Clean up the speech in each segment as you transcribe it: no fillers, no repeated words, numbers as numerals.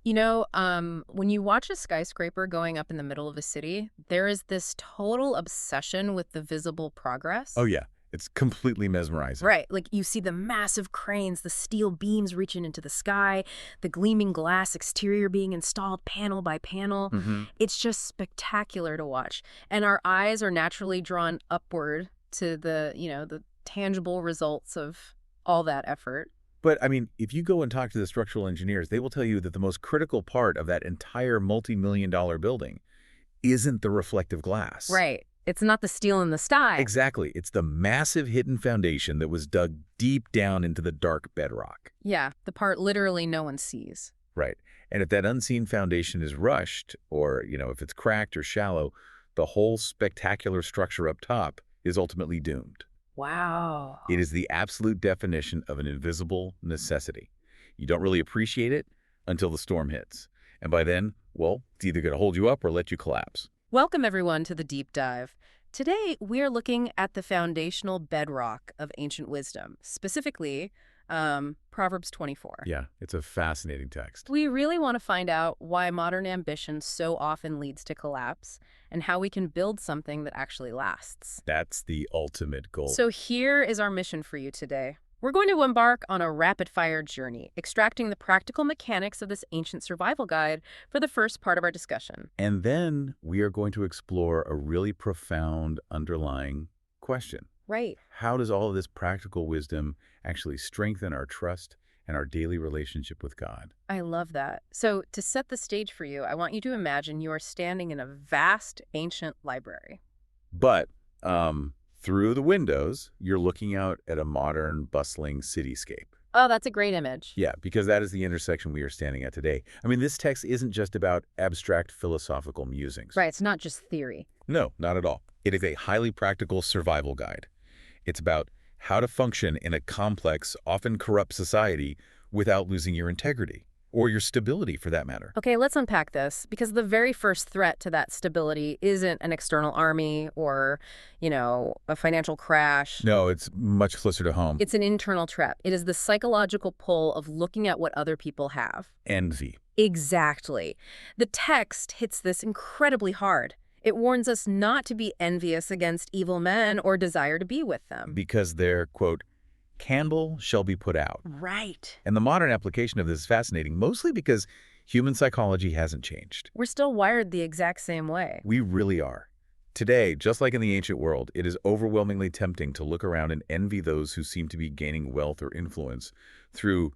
When you watch a skyscraper going up in the middle of a city, there is this total obsession with the visible Oh, progress. yeah. It's completely mesmerizing. Right, like you see the massive cranes, the steel beams reaching into the sky, the gleaming glass exterior being installed panel by panel. hmm It's just spectacular to watch. And our eyes are naturally drawn upward to the tangible results of all that effort. But, I mean, if you go and talk to the structural engineers, they will tell you that the most critical part of that entire multi-million-dollar building isn't the reflective glass. Right. It's not the steel in the sky. Exactly. It's the massive hidden foundation that was dug deep down into the dark bedrock. Yeah, the part literally no one sees. Right. And if that unseen foundation is rushed, or, if it's cracked or shallow, the whole spectacular structure up top is ultimately doomed. Wow. It is the absolute definition of an invisible necessity. You don't really appreciate it until the storm hits. And by then, well, it's either going to hold you up or let you collapse. Welcome, everyone, to the deep dive. Today, we're looking at the foundational bedrock of ancient wisdom, specifically Proverbs 24. Yeah, it's a fascinating text. We really want to find out why modern ambition so often leads to collapse and how we can build something that actually lasts. That's the ultimate goal. So here is our mission for you today. We're going to embark on a rapid-fire journey, extracting the practical mechanics of this ancient survival guide for the first part of our discussion. And then we are going to explore a really profound underlying question. Right. How does all of this practical wisdom actually strengthen our trust and our daily relationship with God? I love that. So to set the stage for you, I want you to imagine you are standing in a vast ancient library. But through the windows, you're looking out at a modern, bustling cityscape. Oh, that's a great image. Yeah, because that is the intersection we are standing at today. I mean, this text isn't just about abstract philosophical musings. Right, it's not just theory. No, not at all. It is a highly practical survival guide. It's about how to function in a complex, often corrupt society without losing your integrity, or your stability for that matter. Okay, let's unpack this, because the very first threat to that stability isn't an external army or, a financial crash. No, it's much closer to home. It's an internal trap. It is the psychological pull of looking at what other people have. Envy. Exactly. The text hits this incredibly hard. It warns us not to be envious against evil men or desire to be with them. Because their, quote, candle shall be put out. Right. And the modern application of this is fascinating, mostly because human psychology hasn't changed. We're still wired the exact same way. We really are. Today, just like in the ancient world, it is overwhelmingly tempting to look around and envy those who seem to be gaining wealth or influence through,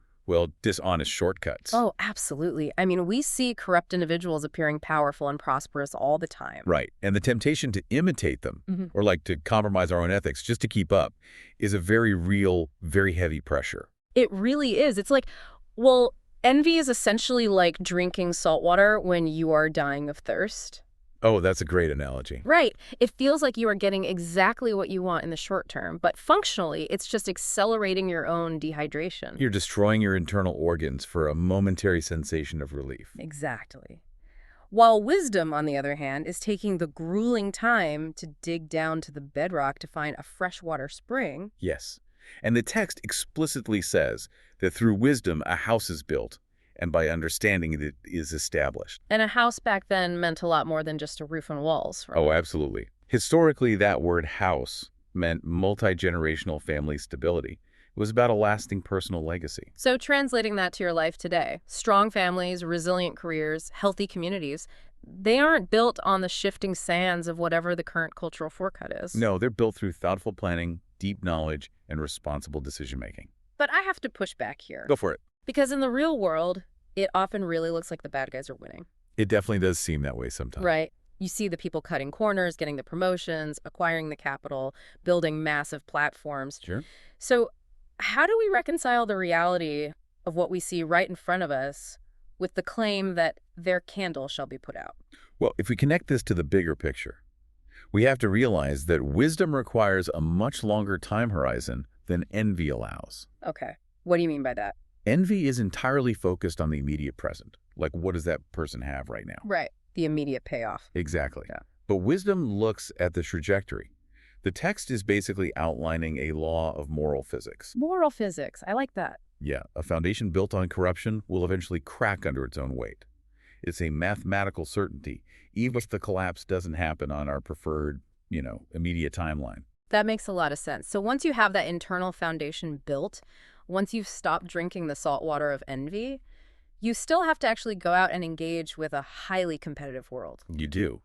dishonest shortcuts. Oh, absolutely. I mean, we see corrupt individuals appearing powerful and prosperous all the time. Right. And the temptation to imitate them, or to compromise our own ethics just to keep up, is a very real, very heavy pressure. It really is. It's like, envy is essentially like drinking salt water when you are dying of thirst. Oh, that's a great analogy. Right. It feels like you are getting exactly what you want in the short term, but functionally, it's just accelerating your own dehydration. You're destroying your internal organs for a momentary sensation of relief. Exactly. While wisdom, on the other hand, is taking the grueling time to dig down to the bedrock to find a freshwater spring. Yes. And the text explicitly says that through wisdom a house is built, and by understanding it is established. And a house back then meant a lot more than just a roof and walls, right? Oh, absolutely. Historically, that word house meant multi-generational family stability. It was about a lasting personal legacy. So translating that to your life today, strong families, resilient careers, healthy communities, they aren't built on the shifting sands of whatever the current cultural forecut is. No, they're built through thoughtful planning, deep knowledge, and responsible decision-making. But I have to push back here. Go for it. Because in the real world, it often really looks like the bad guys are winning. It definitely does seem that way sometimes. Right. You see the people cutting corners, getting the promotions, acquiring the capital, building massive platforms. Sure. So how do we reconcile the reality of what we see right in front of us with the claim that their candle shall be put out? Well, if we connect this to the bigger picture, we have to realize that wisdom requires a much longer time horizon than envy allows. Okay. What do you mean by that? Envy is entirely focused on the immediate present. Like, what does that person have right now? Right. The immediate payoff. Exactly. Yeah. But wisdom looks at the trajectory. The text is basically outlining a law of moral physics. Moral physics. I like that. Yeah, a foundation built on corruption will eventually crack under its own weight. It's a mathematical certainty, even if the collapse doesn't happen on our preferred, immediate timeline. That makes a lot of sense. So once you have that internal foundation built, once you've stopped drinking the salt water of envy, you still have to actually go out and engage with a highly competitive world. You do.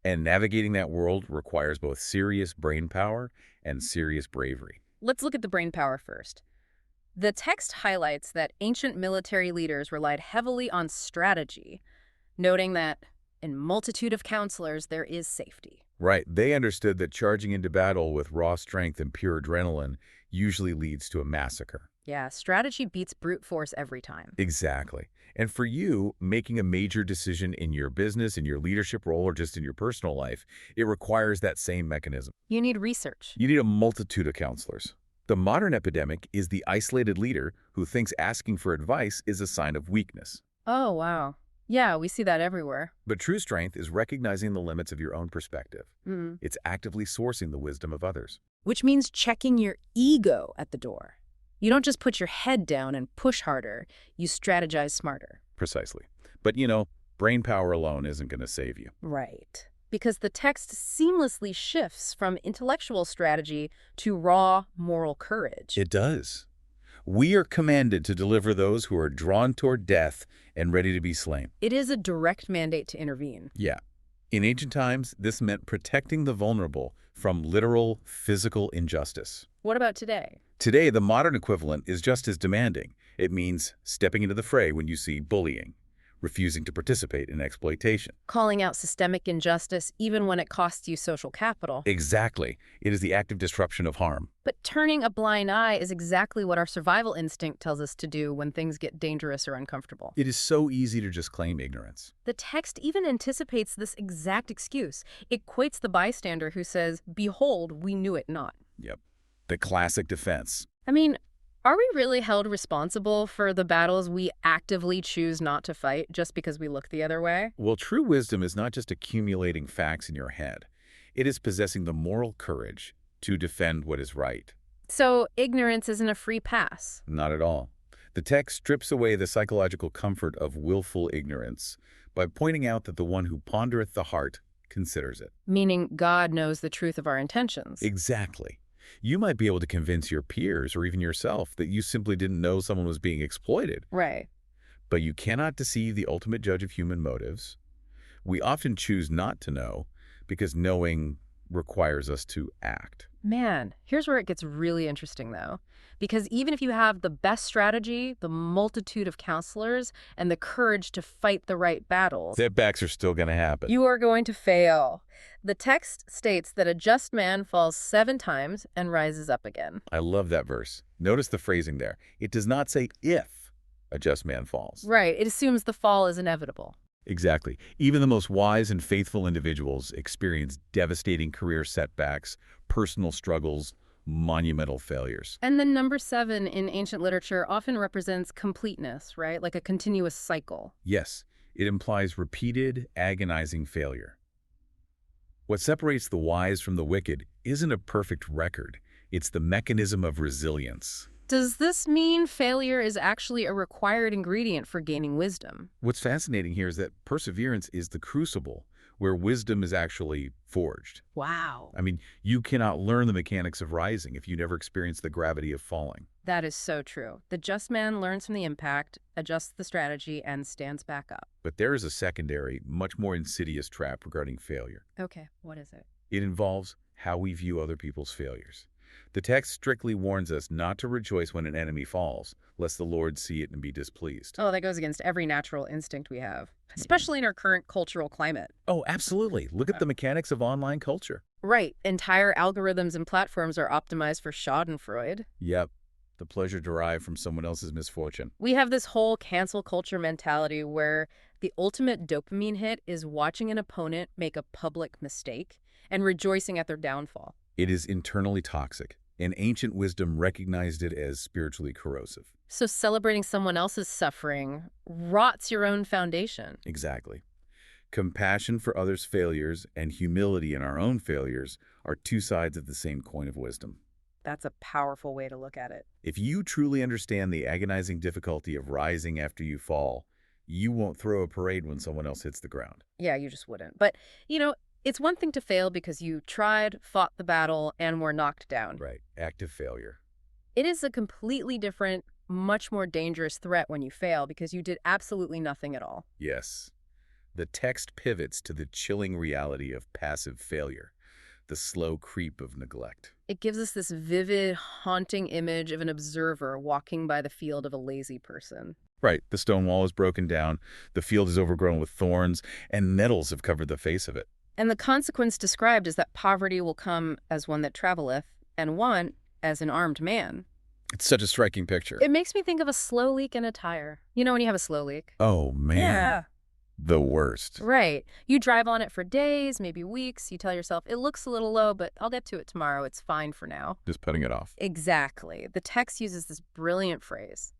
And navigating that world requires both serious brain power and serious bravery. Let's look at the brain power first. The text highlights that ancient military leaders relied heavily on strategy, noting that in multitude of counselors there is safety. Right. They understood that charging into battle with raw strength and pure adrenaline usually leads to a massacre. Yeah, strategy beats brute force every time. Exactly. And for you, making a major decision in your business, in your leadership role, or just in your personal life, it requires that same mechanism. You need research. You need a multitude of counselors. The modern epidemic is the isolated leader who thinks asking for advice is a sign of weakness. Oh, wow. Yeah, we see that everywhere. But true strength is recognizing the limits of your own perspective. Mm. It's actively sourcing the wisdom of others. Which means checking your ego at the door. You don't just put your head down and push harder, you strategize smarter. Precisely. But, brain power alone isn't going to save you. Right. Because the text seamlessly shifts from intellectual strategy to raw moral courage. It does. We are commanded to deliver those who are drawn toward death and ready to be slain. It is a direct mandate to intervene. Yeah. In ancient times, this meant protecting the vulnerable from literal physical injustice. What about today? Today, the modern equivalent is just as demanding. It means stepping into the fray when you see bullying, refusing to participate in exploitation. Calling out systemic injustice even when it costs you social capital. Exactly. It is the active disruption of harm. But turning a blind eye is exactly what our survival instinct tells us to do when things get dangerous or uncomfortable. It is so easy to just claim ignorance. The text even anticipates this exact excuse. It quotes the bystander who says, "Behold, we knew it not." Yep. The classic defense. I mean, are we really held responsible for the battles we actively choose not to fight just because we look the other way? Well, true wisdom is not just accumulating facts in your head. It is possessing the moral courage to defend what is right. So ignorance isn't a free pass. Not at all. The text strips away the psychological comfort of willful ignorance by pointing out that the one who pondereth the heart considers it. Meaning God knows the truth of our intentions. Exactly. You might be able to convince your peers or even yourself that you simply didn't know someone was being exploited. Right. But you cannot deceive the ultimate judge of human motives. We often choose not to know because knowing requires us to act. Man, here's where it gets really interesting, though. Because even if you have the best strategy, the multitude of counselors, and the courage to fight the right battles, Setbacks are still going to happen. you are going to fail. The text states that a just man falls 7 times and rises up again. I love that verse. Notice the phrasing there. It does not say if a just man falls. Right. It assumes the fall is inevitable. Exactly. Even the most wise and faithful individuals experience devastating career setbacks, personal struggles, monumental failures. And the number 7 in ancient literature often represents completeness, right? Like a continuous cycle. Yes, it implies repeated, agonizing failure. What separates the wise from the wicked isn't a perfect record. It's the mechanism of resilience. Does this mean failure is actually a required ingredient for gaining wisdom? What's fascinating here is that perseverance is the crucible where wisdom is actually forged. Wow. I mean, you cannot learn the mechanics of rising if you never experience the gravity of falling. That is so true. The just man learns from the impact, adjusts the strategy, and stands back up. But there is a secondary, much more insidious trap regarding failure. Okay, what is it? It involves how we view other people's failures. The text strictly warns us not to rejoice when an enemy falls, lest the Lord see it and be displeased. Oh, that goes against every natural instinct we have, especially in our current cultural climate. Oh, absolutely. Look at the mechanics of online culture. Right. Entire algorithms and platforms are optimized for schadenfreude. Yep. The pleasure derived from someone else's misfortune. We have this whole cancel culture mentality where the ultimate dopamine hit is watching an opponent make a public mistake and rejoicing at their downfall. It is internally toxic, and ancient wisdom recognized it as spiritually corrosive. So celebrating someone else's suffering rots your own foundation. Exactly. Compassion for others' failures and humility in our own failures are two sides of the same coin of wisdom. That's a powerful way to look at it. If you truly understand the agonizing difficulty of rising after you fall, you won't throw a parade when someone else hits the ground. Yeah, you just wouldn't. But, it's one thing to fail because you tried, fought the battle, and were knocked down. Right. Active failure. It is a completely different, much more dangerous threat when you fail because you did absolutely nothing at all. Yes. The text pivots to the chilling reality of passive failure, the slow creep of neglect. It gives us this vivid, haunting image of an observer walking by the field of a lazy person. Right. The stone wall is broken down, the field is overgrown with thorns, and nettles have covered the face of it. And the consequence described is that poverty will come as one that traveleth, and one as an armed man. It's such a striking picture. It makes me think of a slow leak in a tire. You know when you have a slow leak? Oh, man. Yeah. The worst. Right. You drive on it for days, maybe weeks. You tell yourself, it looks a little low, but I'll get to it tomorrow. It's fine for now. Just putting it off. Exactly. The text uses this brilliant phrase.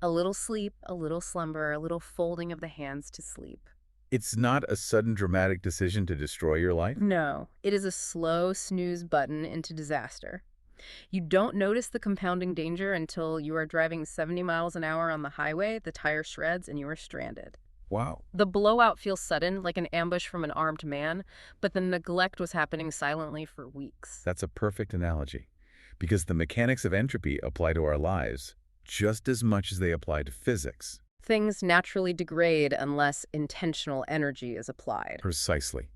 A little sleep, a little slumber, a little folding of the hands to sleep. It's not a sudden dramatic decision to destroy your life. No, it is a slow snooze button into disaster. You don't notice the compounding danger until you are driving 70 miles an hour on the highway, the tire shreds, and you are stranded. Wow. The blowout feels sudden, like an ambush from an armed man, but the neglect was happening silently for weeks. That's a perfect analogy, because the mechanics of entropy apply to our lives just as much as they apply to physics. Things naturally degrade unless intentional energy is applied. Precisely.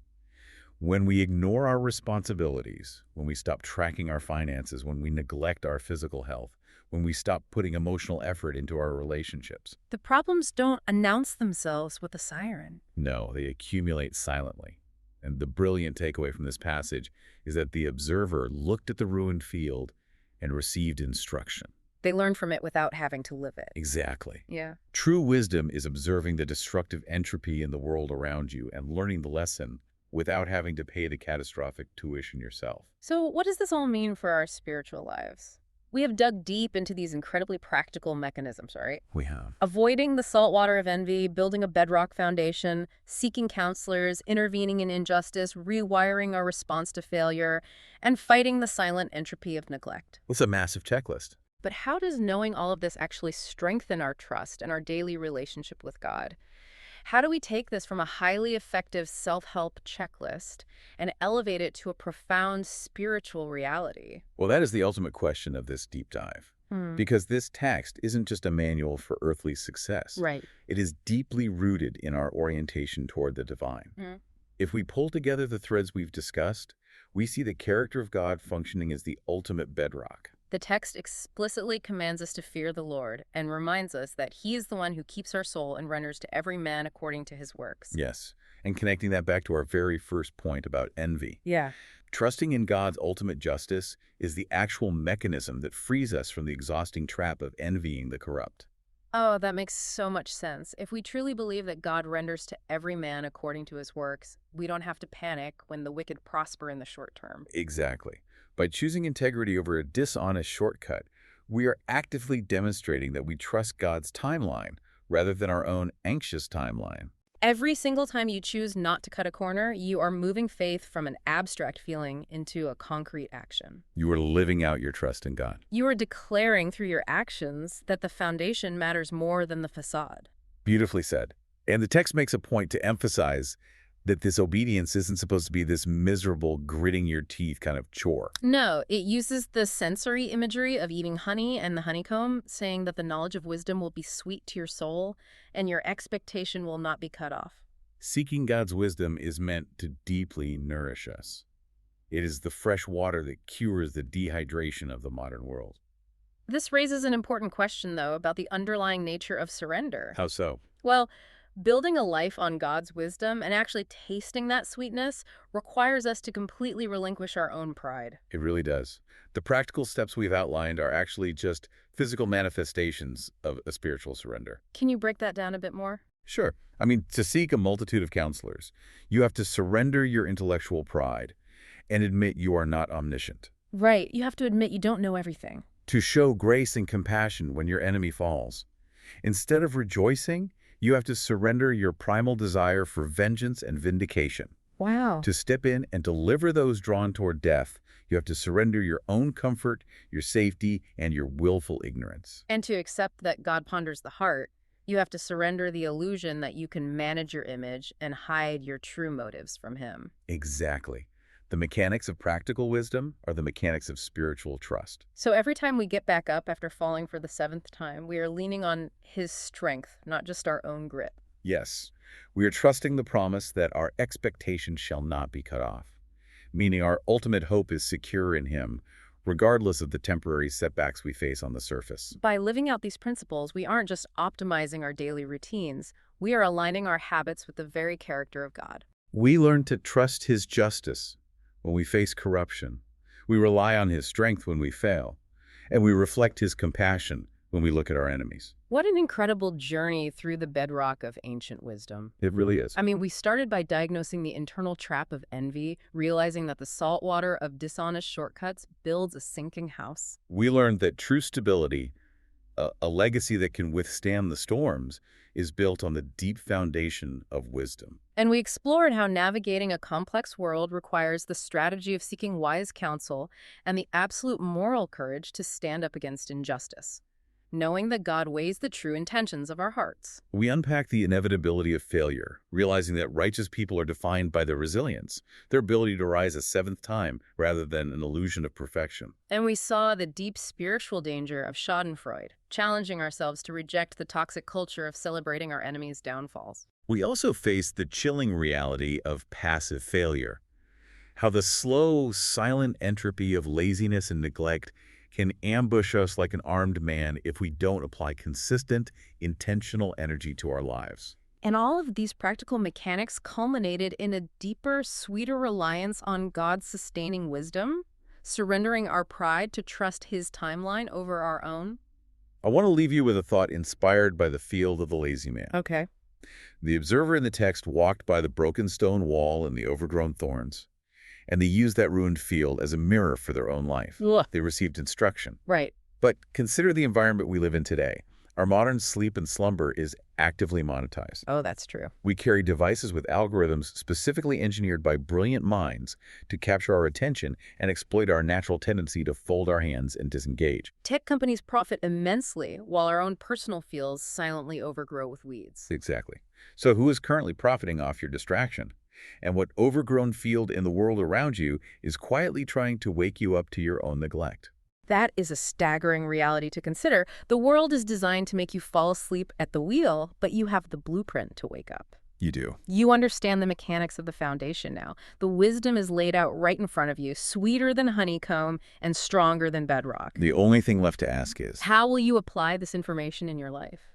When we ignore our responsibilities, when we stop tracking our finances, when we neglect our physical health, when we stop putting emotional effort into our relationships. The problems don't announce themselves with a siren. No, they accumulate silently. And the brilliant takeaway from this passage is that the observer looked at the ruined field and received instruction. They learn from it without having to live it. Exactly. Yeah. True wisdom is observing the destructive entropy in the world around you and learning the lesson without having to pay the catastrophic tuition yourself. So what does this all mean for our spiritual lives? We have dug deep into these incredibly practical mechanisms, right? We have. Avoiding the salt water of envy, building a bedrock foundation, seeking counselors, intervening in injustice, rewiring our response to failure, and fighting the silent entropy of neglect. It's a massive checklist. But how does knowing all of this actually strengthen our trust and our daily relationship with God? How do we take this from a highly effective self-help checklist and elevate it to a profound spiritual reality? Well, that is the ultimate question of this deep dive. Because this text isn't just a manual for earthly success. Right. It is deeply rooted in our orientation toward the divine. If we pull together the threads we've discussed, we see the character of God functioning as the ultimate bedrock. The text explicitly commands us to fear the Lord and reminds us that he is the one who keeps our soul and renders to every man according to his works. Yes, and connecting that back to our very first point about envy. Yeah. Trusting in God's ultimate justice is the actual mechanism that frees us from the exhausting trap of envying the corrupt. Oh, that makes so much sense. If we truly believe that God renders to every man according to his works, we don't have to panic when the wicked prosper in the short term. Exactly. By choosing integrity over a dishonest shortcut, we are actively demonstrating that we trust God's timeline rather than our own anxious timeline. Every single time you choose not to cut a corner, you are moving faith from an abstract feeling into a concrete action. You are living out your trust in God. You are declaring through your actions that the foundation matters more than the facade. Beautifully said. And the text makes a point to emphasize that this obedience isn't supposed to be this miserable, gritting your teeth kind of chore. No, it uses the sensory imagery of eating honey and the honeycomb, saying that the knowledge of wisdom will be sweet to your soul and your expectation will not be cut off. Seeking God's wisdom is meant to deeply nourish us. It is the fresh water that cures the dehydration of the modern world. This raises an important question, though, about the underlying nature of surrender. How so? Well, building a life on God's wisdom and actually tasting that sweetness requires us to completely relinquish our own pride. It really does. The practical steps we've outlined are actually just physical manifestations of a spiritual surrender. Can you break that down a bit more? Sure. I mean, to seek a multitude of counselors, you have to surrender your intellectual pride and admit you are not omniscient. Right. You have to admit you don't know everything. To show grace and compassion when your enemy falls. Instead of rejoicing, you have to surrender your primal desire for vengeance and vindication. Wow. To step in and deliver those drawn toward death, you have to surrender your own comfort, your safety, and your willful ignorance. And to accept that God ponders the heart, you have to surrender the illusion that you can manage your image and hide your true motives from Him. Exactly. The mechanics of practical wisdom are the mechanics of spiritual trust. So every time we get back up after falling for the seventh time, we are leaning on His strength, not just our own grit. Yes, we are trusting the promise that our expectation shall not be cut off, meaning our ultimate hope is secure in Him, regardless of the temporary setbacks we face on the surface. By living out these principles, we aren't just optimizing our daily routines, we are aligning our habits with the very character of God. We learn to trust His justice when we face corruption. We rely on His strength when we fail, and we reflect His compassion when we look at our enemies. What an incredible journey through the bedrock of ancient wisdom. It really is. I mean, we started by diagnosing the internal trap of envy, realizing that the salt water of dishonest shortcuts builds a sinking house. We learned that true stability, a legacy that can withstand the storms, is built on the deep foundation of wisdom. And we explored how navigating a complex world requires the strategy of seeking wise counsel and the absolute moral courage to stand up against injustice, knowing that God weighs the true intentions of our hearts. We unpack the inevitability of failure, realizing that righteous people are defined by their resilience, their ability to rise a seventh time rather than an illusion of perfection. And we saw the deep spiritual danger of schadenfreude, challenging ourselves to reject the toxic culture of celebrating our enemies' downfalls. We also face the chilling reality of passive failure, how the slow, silent entropy of laziness and neglect can ambush us like an armed man if we don't apply consistent, intentional energy to our lives. And all of these practical mechanics culminated in a deeper, sweeter reliance on God's sustaining wisdom, surrendering our pride to trust His timeline over our own. I want to leave you with a thought inspired by the field of the lazy man. Okay. The observer in the text walked by the broken stone wall and the overgrown thorns, and they used that ruined field as a mirror for their own life. Ugh. They received instruction. Right. But consider the environment we live in today. Our modern sleep and slumber is actively monetized. Oh, that's true. We carry devices with algorithms specifically engineered by brilliant minds to capture our attention and exploit our natural tendency to fold our hands and disengage. Tech companies profit immensely while our own personal fields silently overgrow with weeds. Exactly. So who is currently profiting off your distraction? And what overgrown field in the world around you is quietly trying to wake you up to your own neglect? That is a staggering reality to consider. The world is designed to make you fall asleep at the wheel, but you have the blueprint to wake up. You do. You understand the mechanics of the foundation now. The wisdom is laid out right in front of you, sweeter than honeycomb and stronger than bedrock. The only thing left to ask is, How will you apply this information in your life?